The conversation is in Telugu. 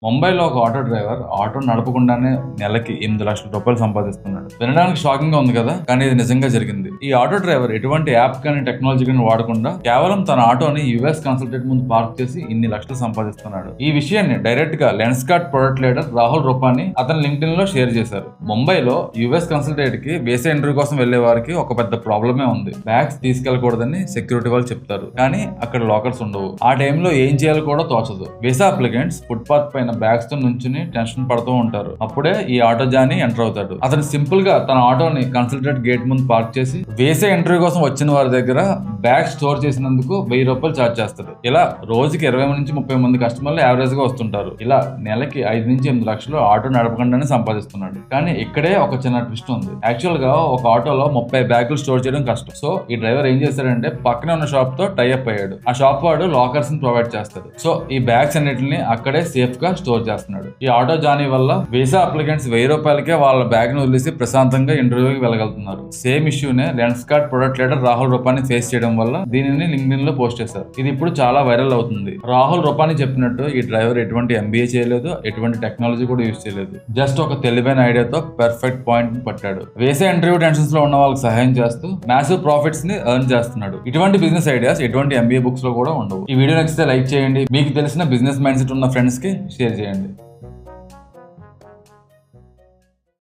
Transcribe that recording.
ముంబైలో ఒక ఆటో డ్రైవర్ ఆటో నడపకుండానే నెలకి 8 లక్షల రూపాయలు సంపాదిస్తున్నాడు. వినడానికి షాకింగ్ గా ఉంది కదా, కానీ ఇది నిజంగా జరిగింది. ఈ ఆటో డ్రైవర్ ఎటువంటి యాప్ కానీ టెక్నాలజీ కానీ వాడకుండా కేవలం తన ఆటోని యుఎస్ కన్సల్టెంట్ ముందు పార్క్ చేసి ఇన్ని లక్షలు సంపాదిస్తున్నాడు. ఈ విషయాన్ని డైరెక్ట్ గా లెన్స్కార్ట్ ప్రొడక్ట్ లీడర్ రాహుల్ రూపాని అతని లింక్డ్ఇన్ లో షేర్ చేశారు. ముంబైలో యుఎస్ కన్సల్టెంట్ కి వీసా ఇంటర్వ్యూ కోసం వెళ్లే వారికి ఒక పెద్ద ప్రాబ్లమే ఉంది. బ్యాగ్స్ తీసుకెళ్లకూడదని సెక్యూరిటీ వాళ్ళు చెప్తారు, కానీ అక్కడ లాకర్స్ ఉండవు. ఆ టైంలో ఏం చేయాలో కూడా తోచదు. వీసా అప్లికెంట్స్ ఫుట్పాత్ పైన బ్యాగ్స్ తో నుంచుని టెన్షన్ పడుతూ ఉంటారు. అప్పుడే ఈ ఆటో జానీ ఎంటర్ అవుతాడు. అతను సింపుల్ గా తన ఆటోని కన్సల్టెంట్ గేట్ ముందు పార్క్ చేసి వీసా ఇంటర్వ్యూ కోసం వచ్చిన వారి దగ్గర బ్యాగ్ స్టోర్ చేసినందుకు 1000 రూపాయలు ఛార్జ్ చేస్తాడు. ఇలా రోజుకి 20 నుంచి 30 మంది కస్టమర్లు యావరేజ్ గా వస్తుంటారు. ఇలా నెలకి 5 నుంచి 8 లక్షలు ఆటో నడపకుండానే సంపాదిస్తున్నాడు. కానీ ఇక్కడే ఒక చిన్న ట్విస్ట్ ఉంది. యాక్చువల్ గా ఒక ఆటోలో 30 బ్యాగులు స్టోర్ చేయడం కష్టం. సో ఈ డ్రైవర్ ఏం చేస్తాడంటే పక్కనే ఉన్న షాప్ తో టైఅప్ అయ్యాడు. ఆ షాప్ వాడు లాకర్స్ ని ప్రొవైడ్ చేస్తాడు. సో ఈ బ్యాగ్స్ అన్నిటిని అక్కడే సేఫ్ గా స్టోర్ చేస్తున్నాడు. ఈ ఆటో జానీ వల్ల వీసా అప్లికెంట్స్ 1000 రూపాయలకే వాళ్ళ బ్యాగ్ ను వదిలేసి ప్రశాంతంగా ఇంటర్వ్యూకి వెళ్ళగలుగుతున్నారు. సేమ్ ఇష్యూనే Lenskart product leader Rahul Rupani face చేయడం వల్ల దీనిని లింక్డ్ఇన్ లో పోస్ట్ చేశారు. ఇది ఇప్పుడు చాలా వైరల్ అవుతుంది. రాహుల్ రూపాని చెప్పినట్టు ఈ డ్రైవర్ ఎటువంటి ఎంబీఏ చేయలేదు, ఎటువంటి టెక్నాలజీ కూడా యూజ్ చేయలేదు. జస్ట్ ఒక తెలివైన ఐడియాతో పర్ఫెక్ట్ పాయింట్ పట్టాడు. వీసా ఇంటర్వ్యూ టెన్షన్స్ లో ఉన్న వాళ్ళకి సహాయం చేస్తూ మ్యాసివ్ ప్రాఫిట్స్ ని ఎర్న్ చేస్తున్నాడు. ఇటువంటి బిజినెస్ ఐడియాస్ ఎటువంటి ఎంబీఏ బుక్స్ లో కూడా ఉండవు. ఈ వీడియో నచ్చితే లైక్ చేయండి. మీకు తెలిసిన బిజినెస్ మైండ్ సెట్ ఉన్న ఫ్రెండ్స్ కి షేర్ చేయండి.